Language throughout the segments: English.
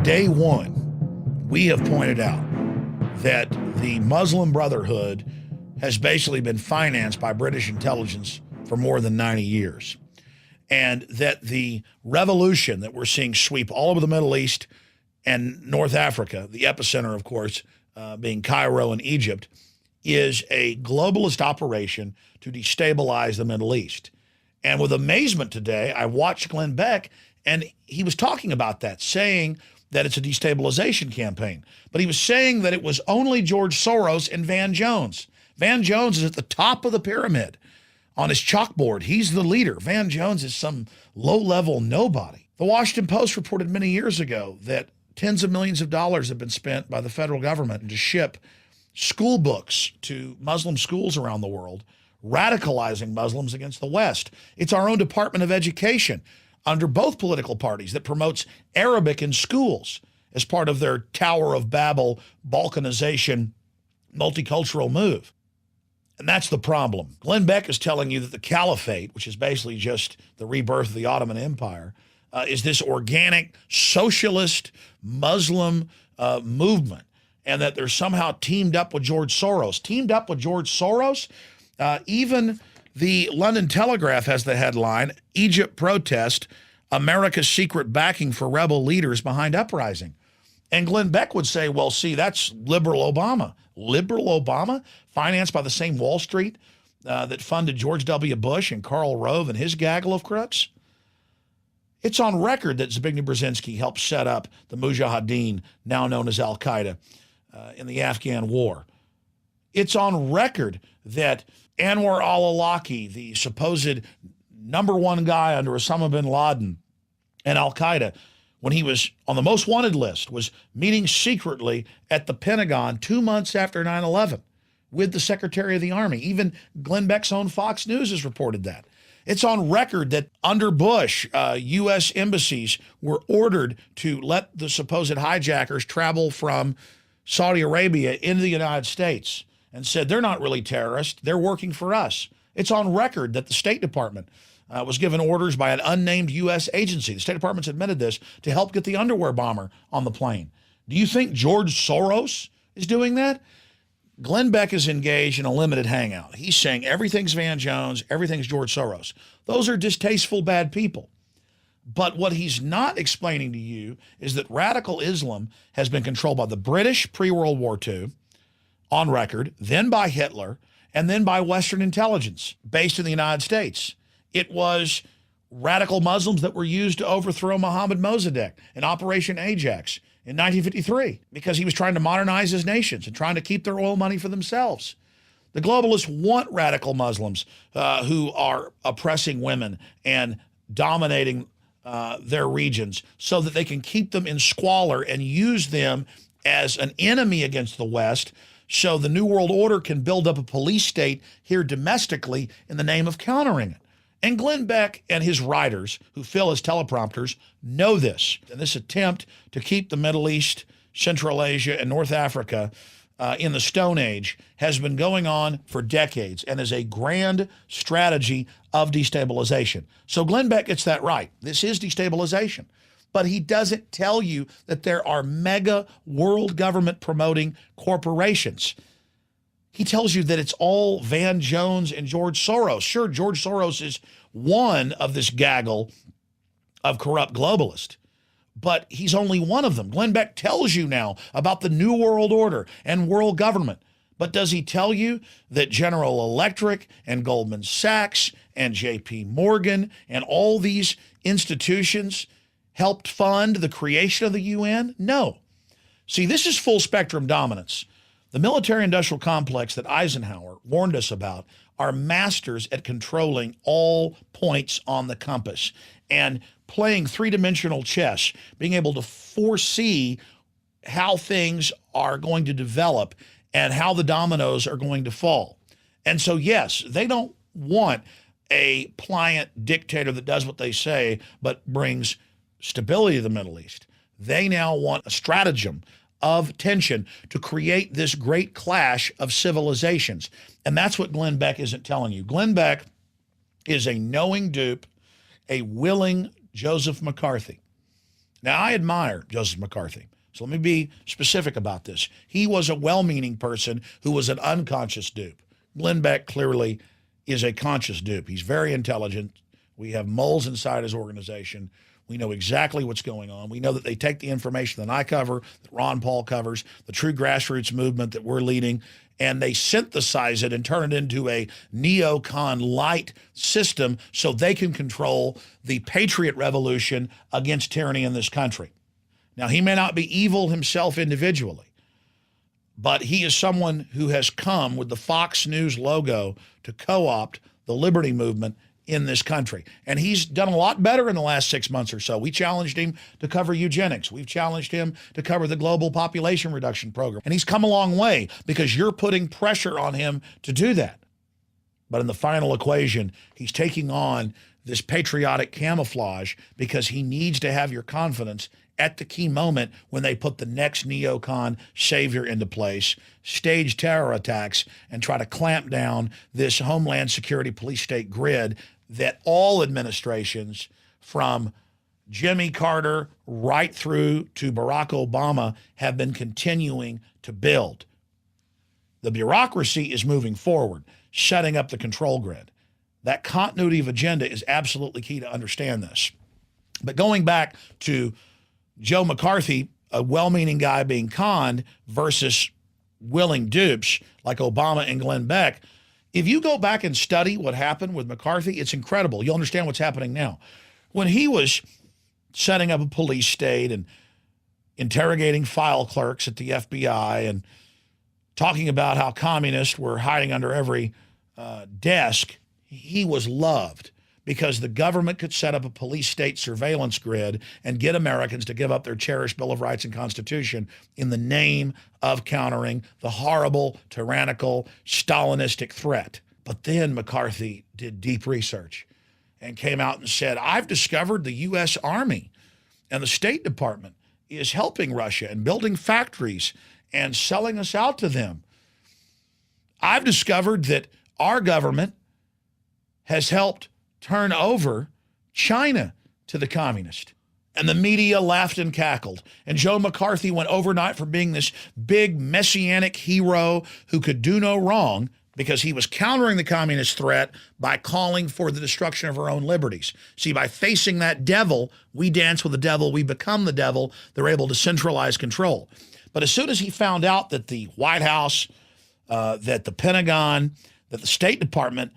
day one, we have pointed out that the Muslim Brotherhood has basically been financed by British intelligence for more than 90 years. And that the revolution that we're seeing sweep all over the Middle East and North Africa, the epicenter, of course, being Cairo and Egypt, is a globalist operation to destabilize the Middle East. And with amazement today, I watched Glenn Beck, and he was talking about that, saying that it's a destabilization campaign. But he was saying that it was only George Soros and Van Jones. Van Jones is at the top of the pyramid on his chalkboard. He's the leader. Van Jones is some low-level nobody. The Washington Post reported many years ago that tens of millions of dollars have been spent by the federal government to ship school books to Muslim schools around the world, radicalizing Muslims against the West. It's our own Department of Education under both political parties that promotes Arabic in schools as part of their Tower of Babel Balkanization multicultural move. And that's the problem. Glenn Beck is telling you that the caliphate, which is basically just the rebirth of the Ottoman Empire, is this organic socialist Muslim movement, and that they're somehow teamed up with George Soros. Teamed up with George Soros? Even the London Telegraph has the headline, Egypt protest, America's secret backing for rebel leaders behind uprising. And Glenn Beck would say, well, see, that's liberal Obama. Liberal Obama, financed by the same Wall Street that funded George W. Bush and Karl Rove and his gaggle of crooks. It's on record that Zbigniew Brzezinski helped set up the Mujahideen, now known as Al-Qaeda, in the Afghan war. It's on record that Anwar al-Awlaki, the supposed number one guy under Osama bin Laden and Al-Qaeda, when he was on the most wanted list, was meeting secretly at the Pentagon 2 months after 9/11 with the Secretary of the Army. Even Glenn Beck's own Fox News has reported that. It's on record that under Bush, U.S. embassies were ordered to let the supposed hijackers travel from Saudi Arabia into the United States, and said they're not really terrorists, they're working for us. It's on record that the State Department was given orders by an unnamed U.S. agency, the State Department's admitted this, to help get the underwear bomber on the plane. Do you think George Soros is doing that? Glenn Beck is engaged in a limited hangout. He's saying everything's Van Jones, everything's George Soros. Those are distasteful, bad people. But what he's not explaining to you is that radical Islam has been controlled by the British pre-World War II, on record, then by Hitler, and then by Western intelligence based in the United States. It was radical Muslims that were used to overthrow Mohammed Mossadegh in Operation Ajax in 1953 because he was trying to modernize his nations and trying to keep their oil money for themselves. The globalists want radical Muslims who are oppressing women and dominating their regions so that they can keep them in squalor and use them as an enemy against the West, so the New World Order can build up a police state here domestically in the name of countering it. And Glenn Beck and his writers, who fill his teleprompters, know this. And this attempt to keep the Middle East, Central Asia, and North Africa in the Stone Age has been going on for decades and is a grand strategy of destabilization. So Glenn Beck gets that right. This is destabilization. But he doesn't tell you that there are mega world government promoting corporations. He tells you that it's all Van Jones and George Soros. Sure, George Soros is one of this gaggle of corrupt globalists, but he's only one of them. Glenn Beck tells you now about the New World Order and world government. But does he tell you that General Electric and Goldman Sachs and J.P. Morgan and all these institutions helped fund the creation of the UN? No. See, this is full spectrum dominance. The military-industrial complex that Eisenhower warned us about are masters at controlling all points on the compass and playing three-dimensional chess, being able to foresee how things are going to develop and how the dominoes are going to fall. And so, yes, they don't want a pliant dictator that does what they say but brings stability to the Middle East. They now want a stratagem of tension to create this great clash of civilizations. And that's what Glenn Beck isn't telling you. Glenn Beck is a knowing dupe, a willing Joseph McCarthy. Now, I admire Joseph McCarthy. So let me be specific about this. He was a well-meaning person who was an unconscious dupe. Glenn Beck clearly is a conscious dupe. He's very intelligent. We have moles inside his organization. We know exactly what's going on. We know that they take the information that I cover, that Ron Paul covers, the true grassroots movement that we're leading, and they synthesize it and turn it into a neocon light system so they can control the patriot revolution against tyranny in this country. Now, he may not be evil himself individually, but he is someone who has come with the Fox News logo to co-opt the liberty movement in this country. And he's done a lot better in the last 6 months or so. We challenged him to cover eugenics. We've challenged him to cover the global population reduction program. And he's come a long way because you're putting pressure on him to do that. But in the final equation, he's taking on this patriotic camouflage because he needs to have your confidence at the key moment when they put the next neocon savior into place, stage terror attacks, and try to clamp down this Homeland Security police state grid that all administrations from Jimmy Carter right through to Barack Obama have been continuing to build. The bureaucracy is moving forward, setting up the control grid. That continuity of agenda is absolutely key to understand this. But going back to Joe McCarthy, a well-meaning guy being conned versus willing dupes like Obama and Glenn Beck, if you go back and study what happened with McCarthy, it's incredible. You'll understand what's happening now. When he was setting up a police state and interrogating file clerks at the FBI and talking about how communists were hiding under every desk, he was loved because the government could set up a police state surveillance grid and get Americans to give up their cherished Bill of Rights and Constitution in the name of countering the horrible, tyrannical, Stalinistic threat. But then McCarthy did deep research and came out and said, I've discovered the U.S. Army and the State Department is helping Russia and building factories and selling us out to them. I've discovered that our government has helped turn over China to the communist. And the media laughed and cackled. And Joe McCarthy went overnight from being this big messianic hero who could do no wrong because he was countering the communist threat by calling for the destruction of our own liberties. See, by facing that devil, we dance with the devil, we become the devil, they're able to centralize control. But as soon as he found out that the White House, that the Pentagon, that the State Department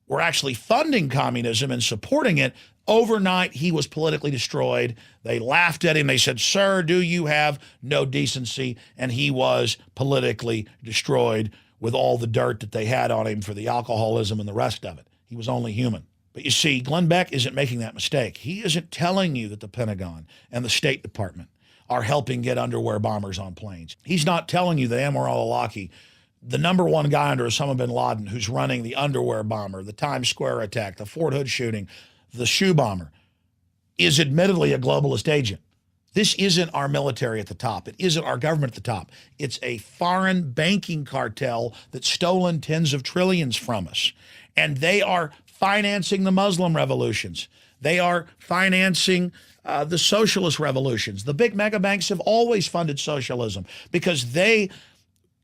were actually funding communism and supporting it, overnight he was politically destroyed. They laughed at him. They said, sir, do you have no decency? And he was politically destroyed with all the dirt that they had on him for the alcoholism and the rest of it. He was only human. But you see, Glenn Beck isn't making that mistake. He isn't telling you that the Pentagon and the State Department are helping get underwear bombers on planes. He's not telling you that Anwar al-Awlaki, the number one guy under Osama bin Laden who's running the underwear bomber, the Times Square attack, the Fort Hood shooting, the shoe bomber, is admittedly a globalist agent. This isn't our military at the top. It isn't our government at the top. It's a foreign banking cartel that's stolen tens of trillions from us. And they are financing the Muslim revolutions. They are financing the socialist revolutions. The big mega banks have always funded socialism because they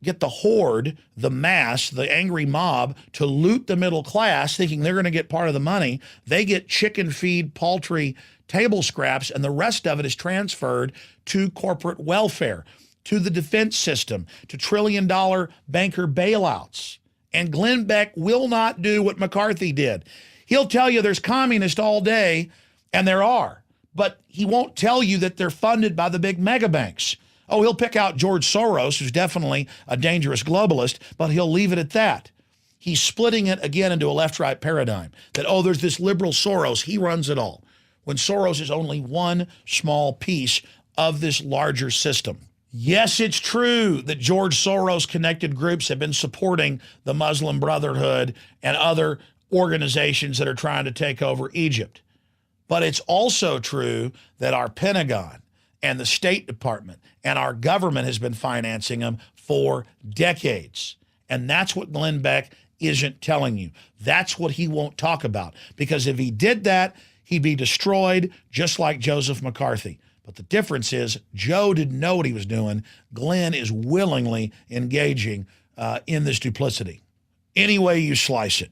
get the horde, the mass, the angry mob to loot the middle class thinking they're going to get part of the money. They get chicken feed, poultry, table scraps, and the rest of it is transferred to corporate welfare, to the defense system, to trillion-dollar banker bailouts. And Glenn Beck will not do what McCarthy did. He'll tell you there's communists all day, and there are, but he won't tell you that they're funded by the big mega banks. Oh, he'll pick out George Soros, who's definitely a dangerous globalist, but he'll leave it at that. He's splitting it again into a left-right paradigm that, oh, there's this liberal Soros, he runs it all, when Soros is only one small piece of this larger system. Yes, it's true that George Soros-connected groups have been supporting the Muslim Brotherhood and other organizations that are trying to take over Egypt. But it's also true that our Pentagon and the State Department and our government has been financing them for decades. And that's what Glenn Beck isn't telling you. That's what he won't talk about. Because if he did that, he'd be destroyed just like Joseph McCarthy. But the difference is Joe didn't know what he was doing. Glenn is willingly engaging in this duplicity. Any way you slice it,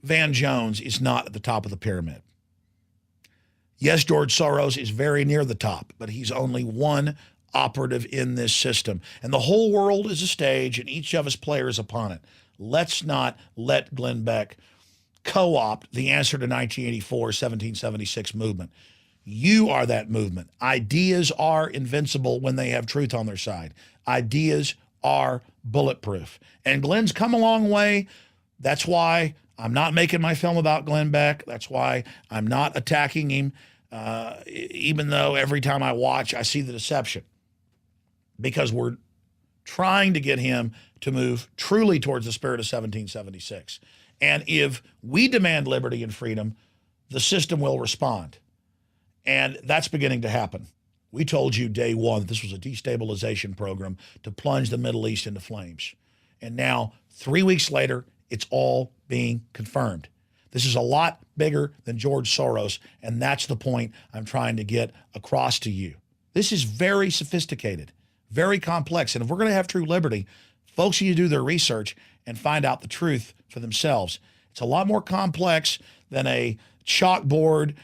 Van Jones is not at the top of the pyramid. Yes, George Soros is very near the top, but he's only one operative in this system. And the whole world is a stage, and each of us players upon it. Let's not let Glenn Beck co-opt the answer to 1984, 1776 movement. You are that movement. Ideas are invincible when they have truth on their side. Ideas are bulletproof. And Glenn's come a long way. That's why I'm not making my film about Glenn Beck. That's why I'm not attacking him, even though every time I watch, I see the deception. Because we're trying to get him to move truly towards the spirit of 1776. And if we demand liberty and freedom, the system will respond. And that's beginning to happen. We told you day one that this was a destabilization program to plunge the Middle East into flames. And now, 3 weeks later, it's all being confirmed. This is a lot bigger than George Soros, and that's the point I'm trying to get across to you. This is very sophisticated, very complex, and if we're going to have true liberty, folks need to do their research and find out the truth for themselves. It's a lot more complex than a chalkboard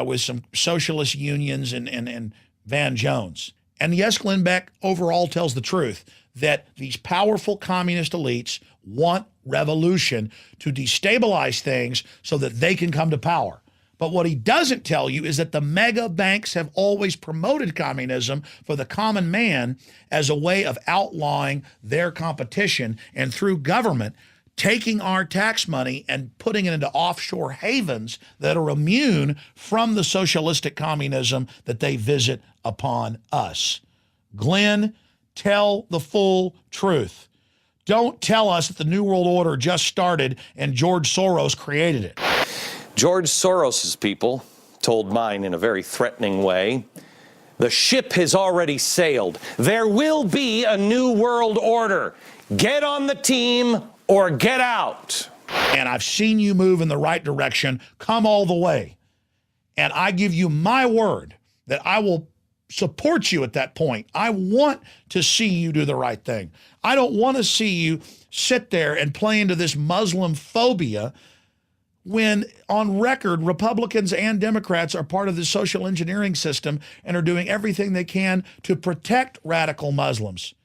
with some socialist unions and Van Jones. And yes, Glenn Beck overall tells the truth that these powerful communist elites want revolution to destabilize things so that they can come to power. But what he doesn't tell you is that the mega banks have always promoted communism for the common man as a way of outlawing their competition, and through government, taking our tax money and putting it into offshore havens that are immune from the socialistic communism that they visit upon us. Glenn, tell the full truth. Don't tell us that the New World Order just started and George Soros created it. George Soros's people told mine in a very threatening way, the ship has already sailed. There will be a new world order. Get on the team or get out. And I've seen you move in the right direction. Come all the way. And I give you my word that I will support you at that point. I want to see you do the right thing. I don't want to see you sit there and play into this Muslim phobia when on record, Republicans and Democrats are part of the social engineering system and are doing everything they can to protect radical Muslims.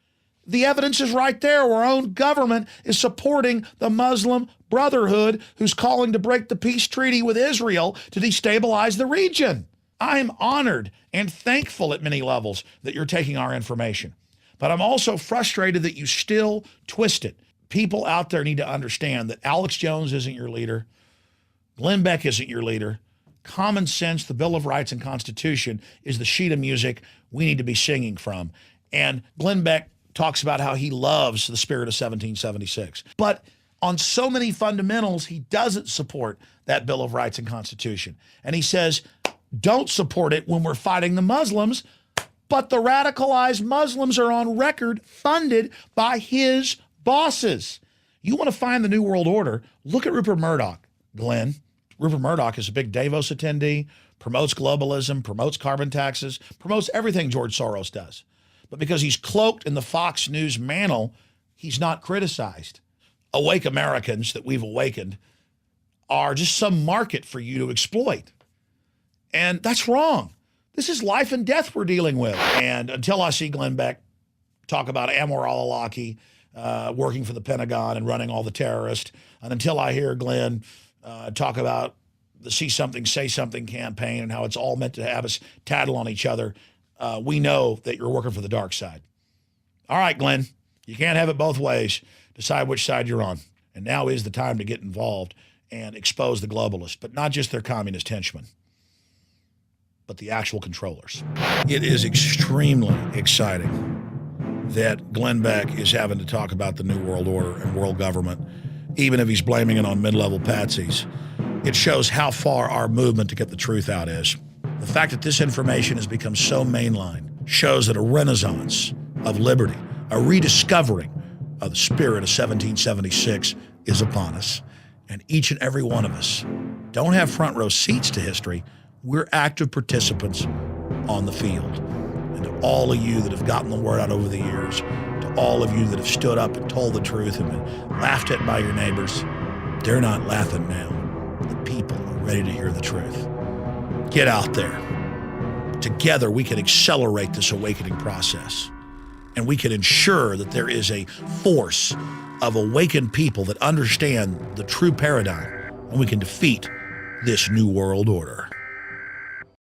The evidence is right there. Our own government is supporting the Muslim Brotherhood, who's calling to break the peace treaty with Israel to destabilize the region. I'm honored and thankful at many levels that you're taking our information. But I'm also frustrated that you still twist it. People out there need to understand that Alex Jones isn't your leader. Glenn Beck isn't your leader. Common sense, the Bill of Rights and Constitution is the sheet of music we need to be singing from. And Glenn Beck talks about how he loves the spirit of 1776. But on so many fundamentals, he doesn't support that Bill of Rights and Constitution. And he says, don't support it when we're fighting the Muslims, but the radicalized Muslims are on record funded by his bosses. You want to find the New World Order, look at Rupert Murdoch, Glenn. Rupert Murdoch is a big Davos attendee, promotes globalism, promotes carbon taxes, promotes everything George Soros does. But because he's cloaked in the Fox News mantle, he's not criticized. Awake Americans that we've awakened are just some market for you to exploit. And that's wrong. This is life and death we're dealing with. And until I see Glenn Beck talk about Anwar al-Awlaki working for the Pentagon and running all the terrorists, and until I hear Glenn talk about the See Something, Say Something campaign and how it's all meant to have us tattle on each other, we know that you're working for the dark side. All right, Glenn, you can't have it both ways. Decide which side you're on. And now is the time to get involved and expose the globalists, but not just their communist henchmen, but the actual controllers. It is extremely exciting that Glenn Beck is having to talk about the New World Order and world government, even if he's blaming it on mid-level patsies. It shows how far our movement to get the truth out is. The fact that this information has become so mainline shows that a renaissance of liberty, a rediscovering of the spirit of 1776 is upon us. And each and every one of us don't have front row seats to history. We're active participants on the field. And to all of you that have gotten the word out over the years, to all of you that have stood up and told the truth and been laughed at by your neighbors, they're not laughing now. The people are ready to hear the truth. Get out there. Together, we can accelerate this awakening process. And we can ensure that there is a force of awakened people that understand the true paradigm, and we can defeat this new world order.